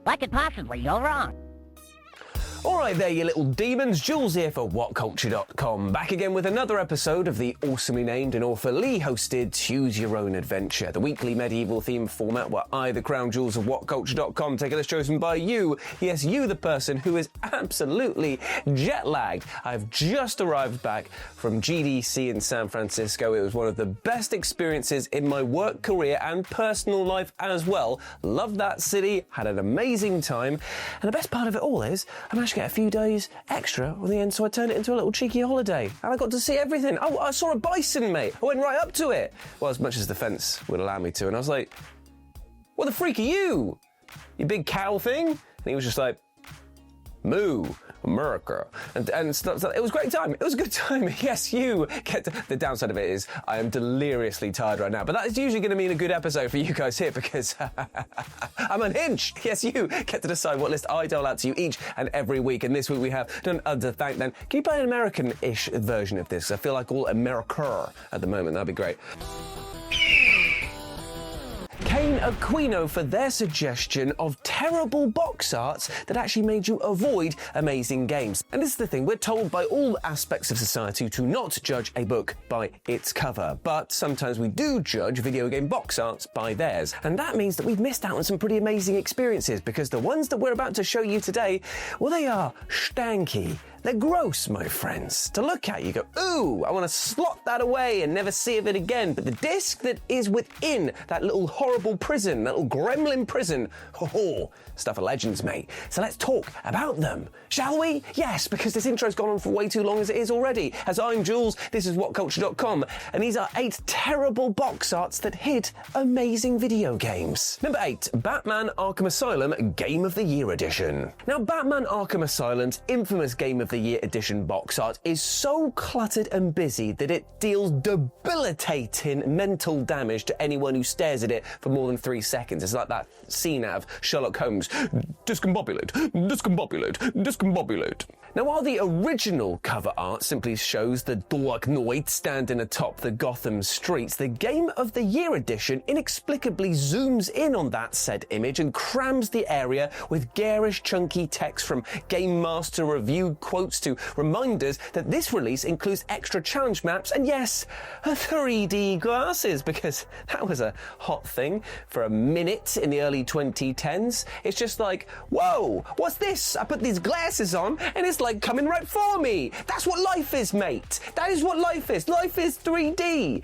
What could possibly go wrong? Alright there, you little demons. Jules here for WhatCulture.com. Back again with another episode of the awesomely named and author Lee hosted Choose Your Own Adventure, the weekly medieval themed format where I, the crown jewels of WhatCulture.com, take a list chosen by you. Yes, you, the person who is absolutely jet lagged. I've just arrived back from GDC in San Francisco. It was one of the best experiences in my work career and personal life as well. Loved that city, had an amazing time, and the best part of it all is I managed to get a few days extra on the end, so I turned it into a little cheeky holiday. And I got to see everything. Oh, I saw a bison, mate. I went right up to it. Well, as much as the fence would allow me to. And I was like, what the freak are you? You big cow thing? And he was just like, moo, America. And stuff. It was a great time. It was a good time. Yes, you get to, the downside of it is I am deliriously tired right now, but that is usually going to mean a good episode for you guys here because I'm unhinged. Yes, you get to decide what list I dole out to you each and every week. And this week we have done other thank then. Can you play an American-ish version of this? I feel like all America at the moment. That'd be great. Kane Aquino for their suggestion of terrible box arts that actually made you avoid amazing games. And this is the thing, we're told by all aspects of society to not judge a book by its cover, but sometimes we do judge video game box arts by theirs. And that means that we've missed out on some pretty amazing experiences because the ones that we're about to show you today, well, they are stanky. They're gross, my friends. To look at, you go, ooh, I want to slot that away and never see of it again. But the disc that is within that little horrible prison, that little gremlin prison, stuff of legends, mate. So let's talk about them, shall we? Yes, because this intro's gone on for way too long as it is already. As I'm Jules, this is WhatCulture.com, and these are 8 terrible box arts that hid amazing video games. Number 8, Batman Arkham Asylum Game of the Year Edition. Now, Batman Arkham Asylum's infamous Game of the Year Edition box art is so cluttered and busy that it deals debilitating mental damage to anyone who stares at it for more than 3 seconds. It's like that scene out of Sherlock Holmes. Discombobulate, discombobulate, discombobulate. Now, while the original cover art simply shows the Dark Knight standing atop the Gotham streets, the Game of the Year Edition inexplicably zooms in on that said image and crams the area with garish, chunky text from Game Master review quotes to reminders that this release includes extra challenge maps and, yes, 3D glasses, because that was a hot thing for a minute in the early 2010s. It's just like, whoa, what's this? I put these glasses on and it's like coming right for me. That's what life is, mate. That is what life is. Life is 3D.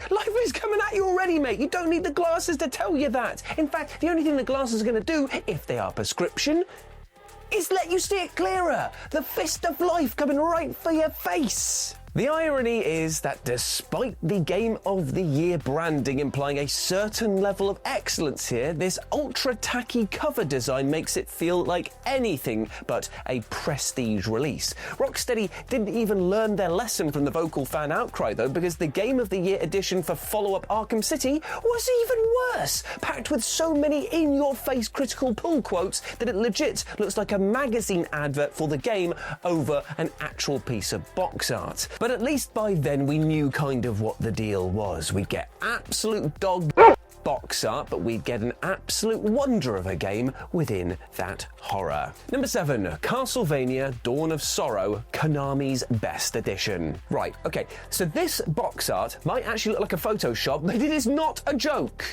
Life is coming at you already, mate. You don't need the glasses to tell you that. In fact, the only thing the glasses are going to do, if they are prescription, is let you see it clearer. The fist of life coming right for your face. The irony is that despite the Game of the Year branding implying a certain level of excellence here, this ultra-tacky cover design makes it feel like anything but a prestige release. Rocksteady didn't even learn their lesson from the vocal fan outcry though, because the Game of the Year edition for follow-up Arkham City was even worse, packed with so many in-your-face critical pull quotes that it legit looks like a magazine advert for the game over an actual piece of box art. But at least by then we knew kind of what the deal was. We'd get absolute dog box art, but we'd get an absolute wonder of a game within that horror. Number 7, Castlevania Dawn of Sorrow, Konami's Best Edition. Right, okay, so this box art might actually look like a Photoshop, but it is not a joke.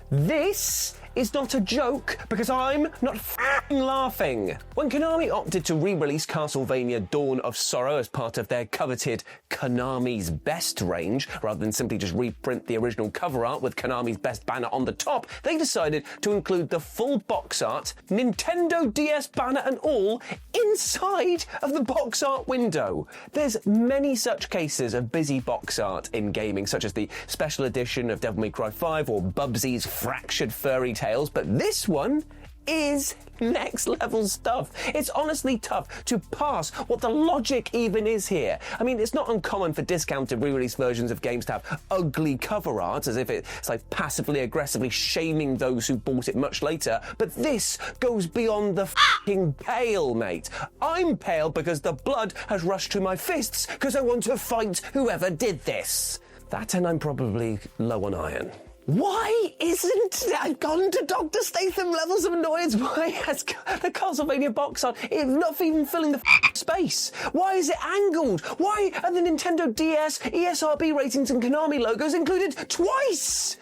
This is not a joke because I'm not f***ing laughing. When Konami opted to re-release Castlevania Dawn of Sorrow as part of their coveted Konami's Best range, rather than simply just reprint the original cover art with Konami's Best banner on the top, they decided to include the full box art, Nintendo DS banner and all, inside of the box art window. There's many such cases of busy box art in gaming, such as the special edition of Devil May Cry 5 or Bubsy's Fractured Furry Tales, but this one is next level stuff. It's honestly tough to pass what the logic even is here. I mean, it's not uncommon for discounted re-release versions of games to have ugly cover art, as if it's like passively aggressively shaming those who bought it much later, but this goes beyond the f***ing pale, mate. I'm pale because the blood has rushed to my fists because I want to fight whoever did this. That, and I'm probably low on iron. Why isn't I've gone to Dr. Statham levels of annoyance? Why has the Castlevania box art not even filling the space? Why is it angled? Why are the Nintendo DS, ESRB ratings and Konami logos included twice?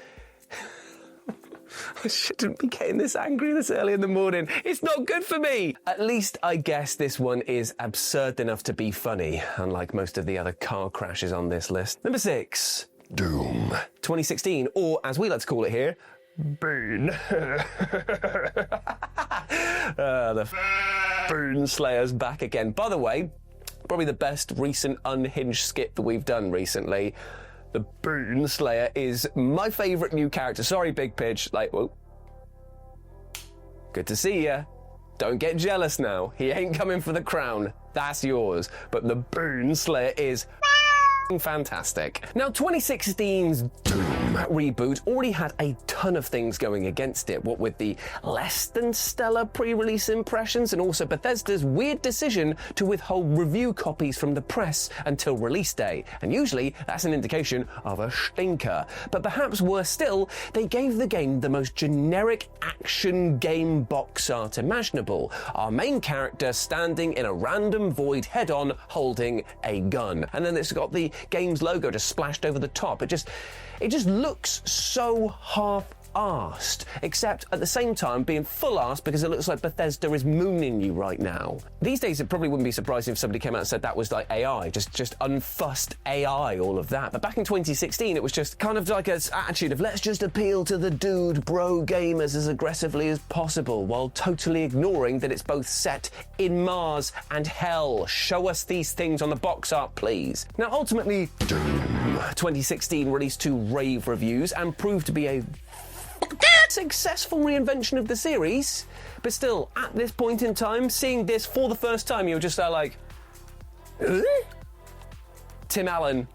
I shouldn't be getting this angry this early in the morning. It's not good for me. At least I guess this one is absurd enough to be funny, unlike most of the other car crashes on this list. Number 6. Doom. 2016, or as we like to call it here, Boon. The Boon Slayer's back again. By the way, probably the best recent unhinged skit that we've done recently. The Boon Slayer is my favourite new character. Sorry, Big Pidge. Whoa. Good to see ya. Don't get jealous now. He ain't coming for the crown. That's yours. But the Boon Slayer is fantastic. Now, 2016's Doom reboot already had a ton of things going against it, what with the less than stellar pre-release impressions and also Bethesda's weird decision to withhold review copies from the press until release day. And usually that's an indication of a stinker. But perhaps worse still, they gave the game the most generic action game box art imaginable. Our main character standing in a random void head-on holding a gun. And then it's got the game's logo just splashed over the top. It just looks so half-arsed, except at the same time being full-arsed because it looks like Bethesda is mooning you right now. These days, it probably wouldn't be surprising if somebody came out and said that was like AI, just unfussed AI, all of that. But back in 2016, it was just kind of like an attitude of let's just appeal to the dude bro gamers as aggressively as possible, while totally ignoring that it's both set in Mars and hell. Show us these things on the box art, please. Now, ultimately, Doom 2016 released to rave reviews and proved to be a successful reinvention of the series, but still, at this point in time, seeing this for the first time, you're just like, Tim Allen.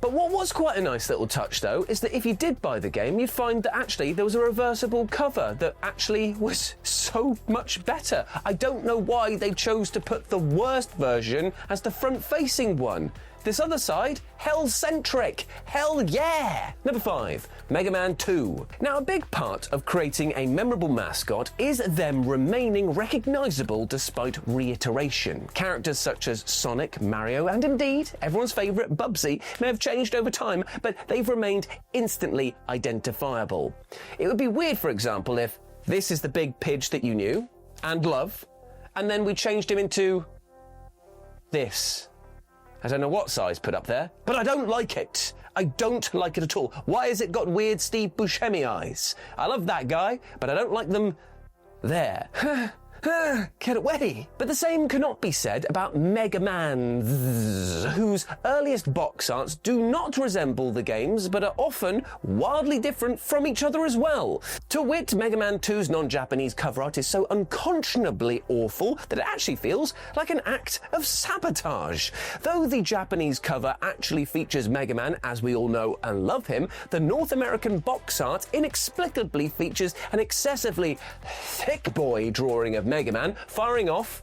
But what was quite a nice little touch, though, is that if you did buy the game, you'd find that actually there was a reversible cover that actually was so much better. I don't know why they chose to put the worst version as the front-facing one. This other side, hell-centric. Hell yeah! Number 5, Mega Man 2. Now, a big part of creating a memorable mascot is them remaining recognisable despite reiteration. Characters such as Sonic, Mario, and indeed, everyone's favourite Bubsy may have changed over time, but they've remained instantly identifiable. It would be weird, for example, if this is the big Pidge that you knew and love, and then we changed him into this. I don't know what size put up there, but I don't like it. I don't like it at all. Why has it got weird Steve Buscemi eyes? I love that guy, but I don't like them there. Get away. But the same cannot be said about Mega Man, whose earliest box arts do not resemble the games, but are often wildly different from each other as well. To wit, Mega Man 2's non-Japanese cover art is so unconscionably awful that it actually feels like an act of sabotage. Though the Japanese cover actually features Mega Man, as we all know and love him, the North American box art inexplicably features an excessively thick boy drawing of Mega Man firing off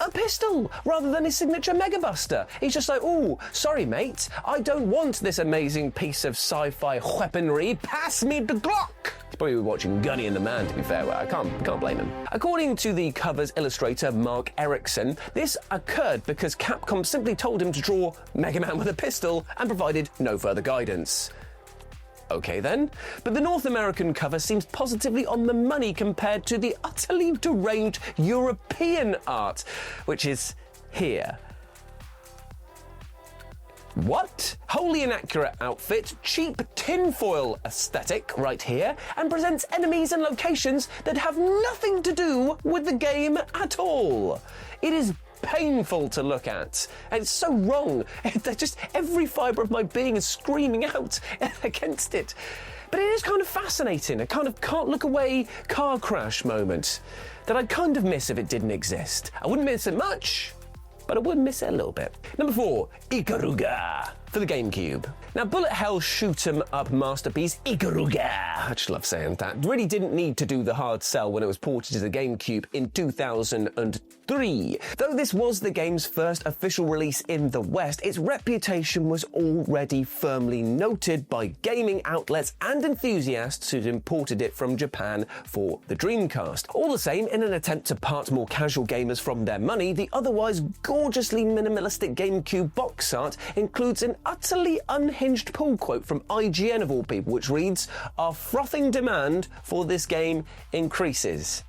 a pistol rather than his signature Mega Buster. He's just like, ooh, sorry mate, I don't want this amazing piece of sci-fi weaponry. Pass me the Glock. He's probably watching Gunny and the Man, to be fair. Well, I can't blame him. According to the cover's illustrator, Mark Erickson, this occurred because Capcom simply told him to draw Mega Man with a pistol and provided no further guidance. Okay then, but the North American cover seems positively on the money compared to the utterly deranged European art, which is here. What? Wholly inaccurate outfit, cheap tinfoil aesthetic right here, and presents enemies and locations that have nothing to do with the game at all. It is painful to look at, and it's so wrong. Just every fibre of my being is screaming out against it. But it is kind of fascinating, a kind of can't look away car crash moment that I'd kind of miss if it didn't exist. I wouldn't miss it much, but I would miss it a little bit. Number 4, Ikaruga. for the GameCube. Now, bullet hell shoot-'em-up masterpiece Ikaruga, I just love saying that, really didn't need to do the hard sell when it was ported to the GameCube in 2003. Though this was the game's first official release in the West, its reputation was already firmly noted by gaming outlets and enthusiasts who'd imported it from Japan for the Dreamcast. All the same, in an attempt to part more casual gamers from their money, the otherwise gorgeously minimalistic GameCube box art includes an utterly unhinged pull quote from IGN of all people, which reads, "Our frothing demand for this game increases."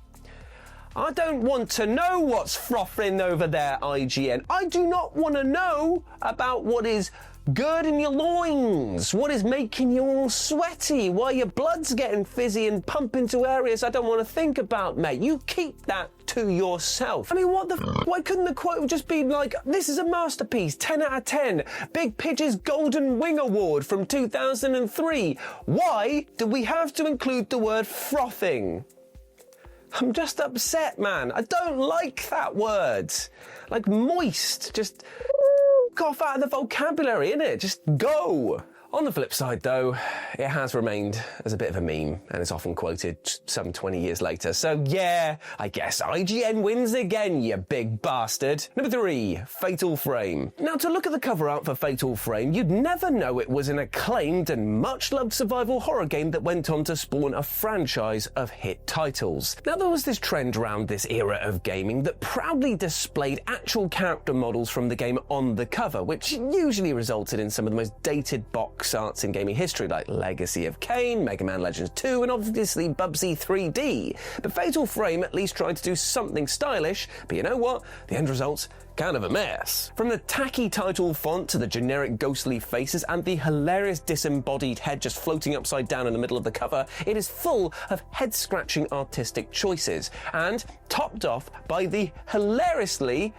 I don't want to know what's frothing over there, IGN. I do not want to know about what is girding your loins, what is making you all sweaty, why your blood's getting fizzy and pumping to areas I don't want to think about, mate. You keep that to yourself. I mean, why couldn't the quote just be like, "This is a masterpiece, 10 out of 10, Big Pidge's Golden Wing Award from 2003. Why do we have to include the word frothing? I'm just upset, man. I don't like that word. Like moist, just cough out of the vocabulary, innit? Just go. On the flip side, though, it has remained as a bit of a meme and is often quoted some 20 years later. So yeah, I guess IGN wins again, you big bastard. Number 3, Fatal Frame. Now, to look at the cover art for Fatal Frame, you'd never know it was an acclaimed and much-loved survival horror game that went on to spawn a franchise of hit titles. Now, there was this trend around this era of gaming that proudly displayed actual character models from the game on the cover, which usually resulted in some of the most dated box arts in gaming history, like Legacy of Kain, Mega Man Legends 2, and obviously Bubsy 3D. But Fatal Frame at least tried to do something stylish, but you know what? The end result's kind of a mess. From the tacky title font to the generic ghostly faces and the hilarious disembodied head just floating upside down in the middle of the cover, it is full of head-scratching artistic choices, and topped off by the hilariously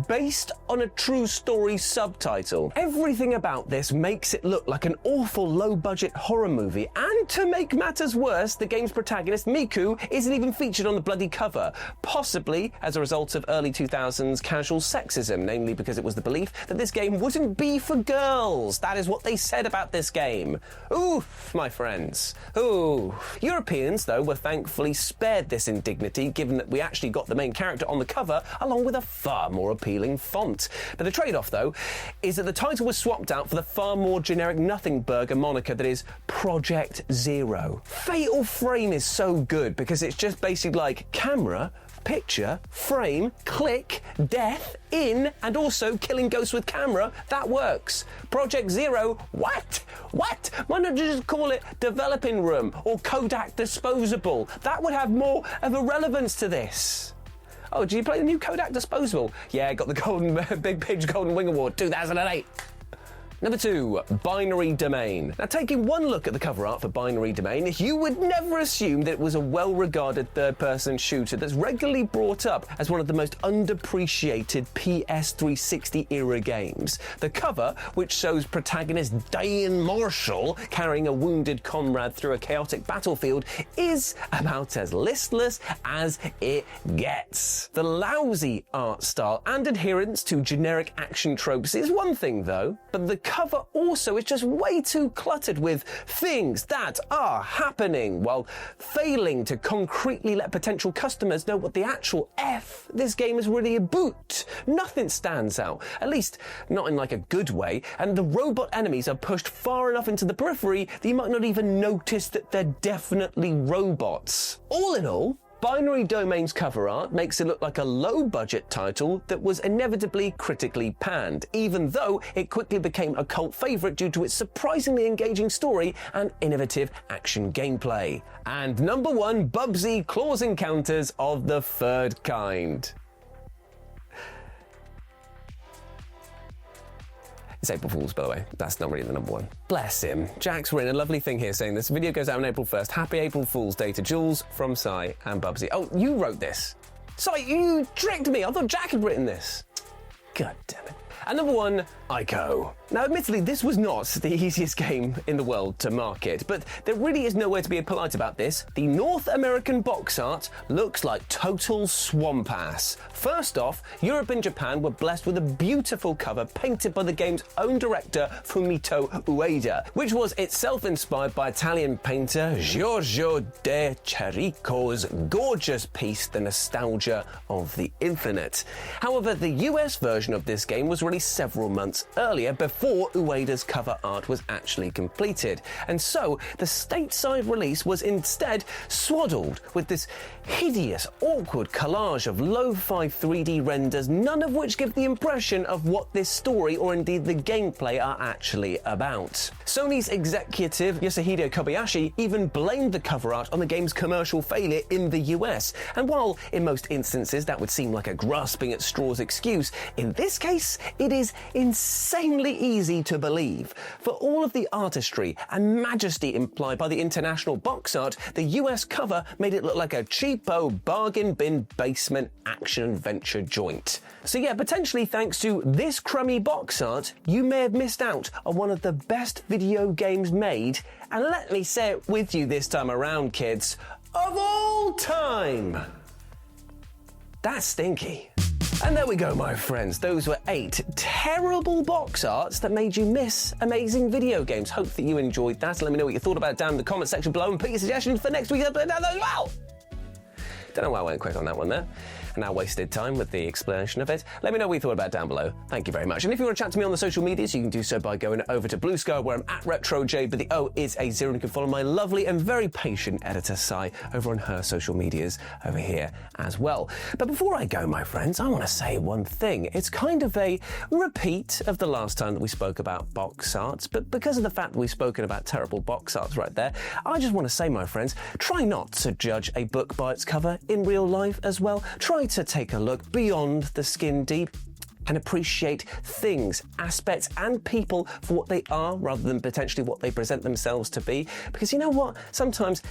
based on a true story subtitle. Everything about this makes it look like an awful low-budget horror movie, and to make matters worse, the game's protagonist, Miku, isn't even featured on the bloody cover, possibly as a result of early 2000s casual sexism, namely because it was the belief that this game wouldn't be for girls. That is what they said about this game. Oof, my friends. Ooh. Europeans, though, were thankfully spared this indignity, given that we actually got the main character on the cover, along with a far more appealing font. But the trade-off, though, is that the title was swapped out for the far more generic nothing burger moniker that is Project Zero. Fatal Frame is so good because it's just basically like camera, picture, frame, click, death, in, and also killing ghosts with camera. That works. Project Zero, what? What? Why not just call it Developing Room or Kodak Disposable? That would have more of a relevance to this. Oh, did you play the new Kodak Disposable? Yeah, got the Big Pidge Golden Wing Award 2008. Number 2, Binary Domain. Now, taking one look at the cover art for Binary Domain, you would never assume that it was a well-regarded third-person shooter that's regularly brought up as one of the most underappreciated PS360-era games. The cover, which shows protagonist Diane Marshall carrying a wounded comrade through a chaotic battlefield, is about as listless as it gets. The lousy art style and adherence to generic action tropes is one thing, though, but the cover also is just way too cluttered with things that are happening while failing to concretely let potential customers know what the actual F this game is really about. Nothing stands out, at least not in like a good way, and the robot enemies are pushed far enough into the periphery that you might not even notice that they're definitely robots. All in all, Binary Domain's cover art makes it look like a low-budget title that was inevitably critically panned, even though it quickly became a cult favourite due to its surprisingly engaging story and innovative action gameplay. And number 1, Bubsy Claws Encounters of the Third Kind. It's April Fool's, by the way. That's not really the number 1. Bless him. Jack's written a lovely thing here saying this video goes out on April 1st. Happy April Fool's Day to Jules, from Sai and Bubsy. Oh, you wrote this. Sai, you tricked me. I thought Jack had written this. God damn it. And number 1, Ico. Now, admittedly, this was not the easiest game in the world to market, but there really is no way to be polite about this. The North American box art looks like total swamp ass. First off, Europe and Japan were blessed with a beautiful cover painted by the game's own director, Fumito Ueda, which was itself inspired by Italian painter Giorgio de Chirico's gorgeous piece, The Nostalgia of the Infinite. However, the US version of this game was released several months earlier, before Ueda's cover art was actually completed. And so, the stateside release was instead swaddled with this hideous, awkward collage of lo-fi 3D renders, none of which give the impression of what this story or indeed the gameplay are actually about. Sony's executive Yoshihide Kobayashi even blamed the cover art on the game's commercial failure in the US. And while in most instances that would seem like a grasping at straws excuse, in this case it is insanely easy to believe. For all of the artistry and majesty implied by the international box art, the US cover made it look like a cheapo bargain bin basement action adventure joint. So yeah, potentially thanks to this crummy box art, you may have missed out on one of the best video games made, and let me say it with you this time around, kids, of all time. That's stinky. And there we go, my friends. Those were 8 terrible box arts that made you miss amazing video games. Hope that you enjoyed that. Let me know what you thought about it down in the comment section below, and put your suggestions for next week's episode down there as well. Don't know why I went quick on that one there. And now wasted time with the explanation of it. Let me know what you thought about it down below. Thank you very much. And if you want to chat to me on the social medias, you can do so by going over to Blue Sky, where I'm at RetroJ, but the O is a 0, and you can follow my lovely and very patient editor, Sai, over on her social medias over here as well. But before I go, my friends, I want to say one thing. It's kind of a repeat of the last time that we spoke about box arts, but because of the fact that we've spoken about terrible box arts right there, I just want to say, my friends, try not to judge a book by its cover in real life as well. Try to take a look beyond the skin deep and appreciate things, aspects, and people for what they are rather than potentially what they present themselves to be. Because you know what? Sometimes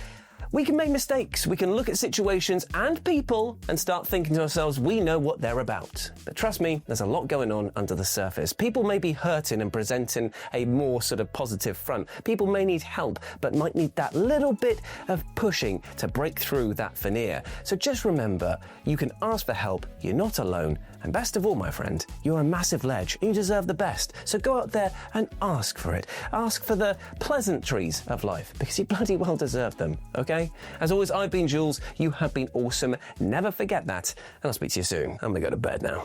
we can make mistakes. We can look at situations and people and start thinking to ourselves, we know what they're about. But trust me, there's a lot going on under the surface. People may be hurting and presenting a more sort of positive front. People may need help, but might need that little bit of pushing to break through that veneer. So just remember, you can ask for help, you're not alone, and best of all, my friend, you're a massive ledge and you deserve the best. So go out there and ask for it. Ask for the pleasantries of life, because you bloody well deserve them, okay? As always, I've been Jules, you have been awesome. Never forget that, and I'll speak to you soon. I'm gonna go to bed now.